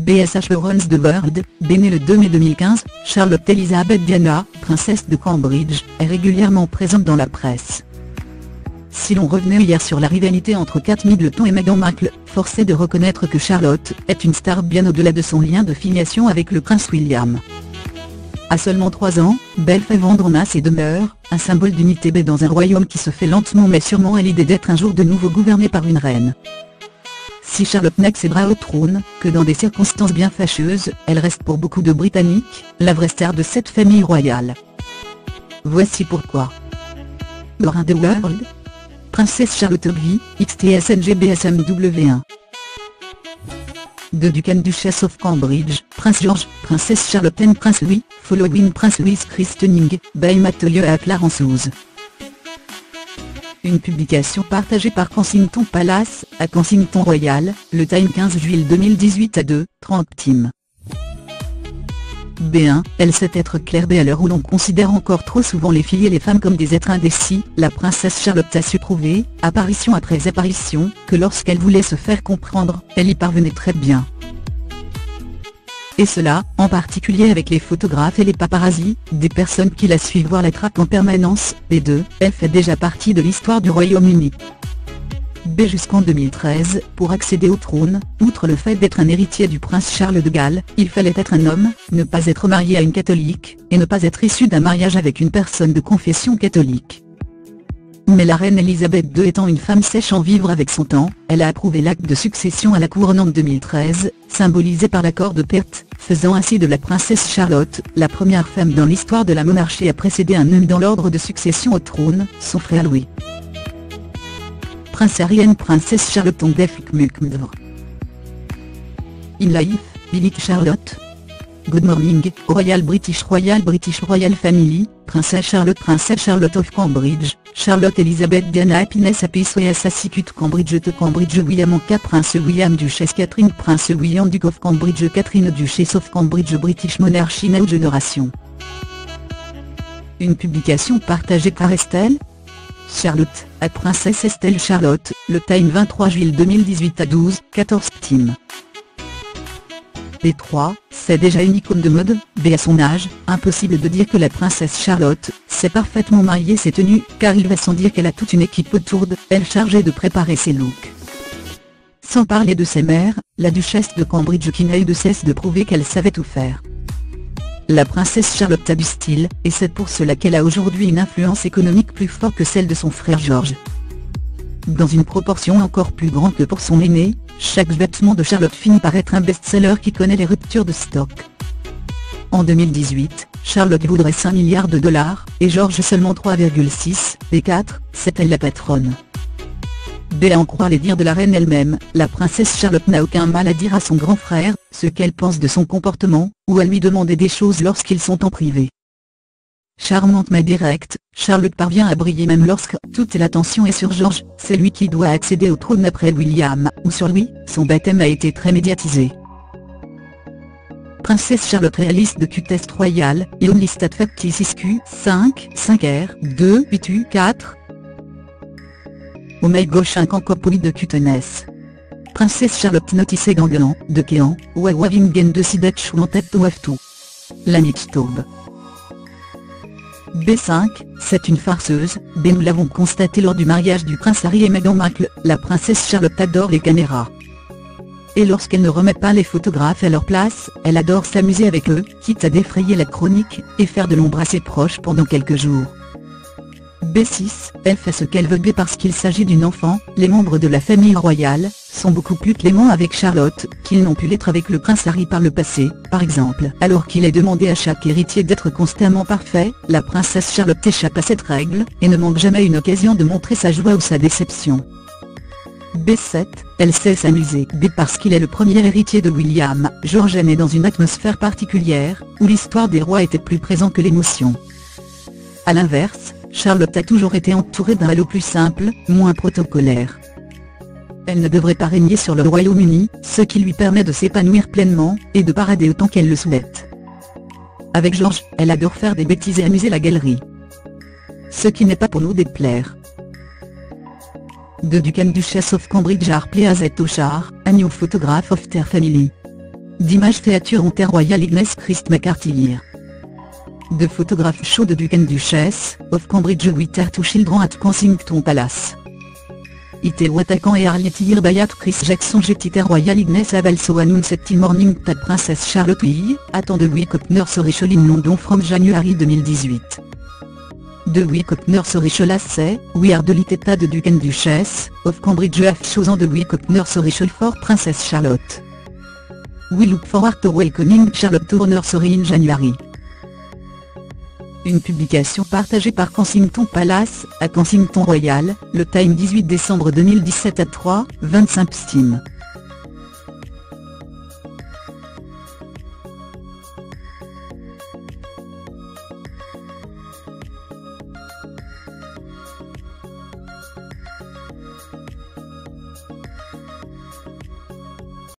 BSH Runs the World. Née le 2 mai 2015, Charlotte Elizabeth Diana, princesse de Cambridge, est régulièrement présente dans la presse. Si l'on revenait hier sur la rivalité entre Kate Middleton et Meghan Markle, force est de reconnaître que Charlotte est une star bien au-delà de son lien de filiation avec le prince William. À seulement 3 ans, Belle fait vendre ses demeures, un symbole d'unité dans un royaume qui se fait lentement mais sûrement à l'idée d'être un jour de nouveau gouverné par une reine. Si Charlotte n'accédera au trône que dans des circonstances bien fâcheuses, elle reste pour beaucoup de Britanniques, la vraie star de cette famille royale. Voici pourquoi. Around the World. Princesse Charlotte Ogilvie, XTSNGBSMW1. De Duke and Duchess of Cambridge, Prince George, Princesse Charlotte and Prince Louis, following Prince Louis christening, by Mathieu à Clarence. Une publication partagée par Kensington Palace, à Kensington Royal, le Time 15 juillet 2018 à 2:30 p.m. B1, elle sait être claire. B à l'heure où l'on considère encore trop souvent les filles et les femmes comme des êtres indécis, la princesse Charlotte a su prouver, apparition après apparition, que lorsqu'elle voulait se faire comprendre, elle y parvenait très bien. Et cela, en particulier avec les photographes et les paparazzis, des personnes qui la suivent voire la traquent en permanence. B2, elle fait déjà partie de l'histoire du Royaume-Uni. B jusqu'en 2013, pour accéder au trône, outre le fait d'être un héritier du prince Charles de Galles, il fallait être un homme, ne pas être marié à une catholique, et ne pas être issu d'un mariage avec une personne de confession catholique. Mais la reine Elisabeth II étant une femme sèche en vivre avec son temps, elle a approuvé l'acte de succession à la couronne en 2013, symbolisé par l'accord de Perth, faisant ainsi de la princesse Charlotte, la première femme dans l'histoire de la monarchie à précéder un homme dans l'ordre de succession au trône, son frère Louis. Prince Harry and Princess Charlotte ont Mukmdor. In Life, Village Charlotte. Good morning, Royal British Family, Princess Charlotte of Cambridge, Charlotte Elizabeth Diana Happiness Happy Soyas Assicute Cambridge to Cambridge William K Prince William Duchess Catherine Prince William Duke of Cambridge Catherine Duchess of Cambridge British Monarchy Now Generation. Une publication partagée par Estelle Charlotte, à Princesse Estelle Charlotte, le Time 23 juillet 2018 à 12:14 p.m. B3, c'est déjà une icône de mode. B à son âge, impossible de dire que la princesse Charlotte sait parfaitement marier ses tenues, car il va sans dire qu'elle a toute une équipe autour d'elle chargée de préparer ses looks. Sans parler de ses mères, la duchesse de Cambridge qui n'a eu de cesse de prouver qu'elle savait tout faire. La princesse Charlotte a du style, et c'est pour cela qu'elle a aujourd'hui une influence économique plus forte que celle de son frère George. Dans une proportion encore plus grande que pour son aîné, chaque vêtement de Charlotte finit par être un best-seller qui connaît les ruptures de stock. En 2018, Charlotte voudrait 5 milliards de dollars, et George seulement 3,6, B4, c'est elle la patronne. B à en croire les dires de la reine elle-même, la princesse Charlotte n'a aucun mal à dire à son grand frère ce qu'elle pense de son comportement, ou à lui demander des choses lorsqu'ils sont en privé. Charmante mais directe, Charlotte parvient à briller même lorsque toute l'attention est sur George, c'est lui qui doit accéder au trône après William, ou sur lui, son baptême a été très médiatisé. Princesse Charlotte réaliste de Q-Test Royal, et Only Stat Factice Q, 5R, 2, 8U, 4. Oh my gosh, un cancopoli de cuteness. Princesse Charlotte Notice Ganglan, de Kéan, Wawavingen de Sidet Chouantet Waftou. La Nixtaube. B5, c'est une farceuse. B nous l'avons constaté lors du mariage du prince Harry et Meghan Markle, la princesse Charlotte adore les caméras. Et lorsqu'elle ne remet pas les photographes à leur place, elle adore s'amuser avec eux, quitte à défrayer la chronique, et faire de l'ombre à ses proches pendant quelques jours. B6, elle fait ce qu'elle veut. B parce qu'il s'agit d'une enfant, les membres de la famille royale sont beaucoup plus cléments avec Charlotte qu'ils n'ont pu l'être avec le prince Harry par le passé, par exemple. Alors qu'il est demandé à chaque héritier d'être constamment parfait, la princesse Charlotte échappe à cette règle, et ne manque jamais une occasion de montrer sa joie ou sa déception. B7, elle sait s'amuser. B parce qu'il est le premier héritier de William, George est né dans une atmosphère particulière, où l'histoire des rois était plus présente que l'émotion. A l'inverse, Charlotte a toujours été entourée d'un halo plus simple, moins protocolaire. Elle ne devrait pas régner sur le Royaume-Uni, ce qui lui permet de s'épanouir pleinement, et de parader autant qu'elle le souhaite. Avec George, elle adore faire des bêtises et amuser la galerie. Ce qui n'est pas pour nous déplaire. De Duke and Duchess of Cambridge are pleased to share, a new photograph of their family. D'images Theatre Ontaire Royal Ignace Christ McCarthy. De photographes show de Duke and Duchess, of Cambridge Winter to Children at Kensington Palace. Ite Watakan et Harriet Bayat Chris Jackson Jetiter Royal Ignace also announced in morning that Princess Charlotte will attend the wake up nursery in London from January 2018. The wake up nursery last say, we are delighted that the Duke and Duchess, of Cambridge have chosen the wake up nursery for Princess Charlotte. We look forward to welcoming Charlotte to our nursery in January. Une publication partagée par Kensington Palace, à Kensington Royal, le Time 18 décembre 2017 à 3:25 p.m.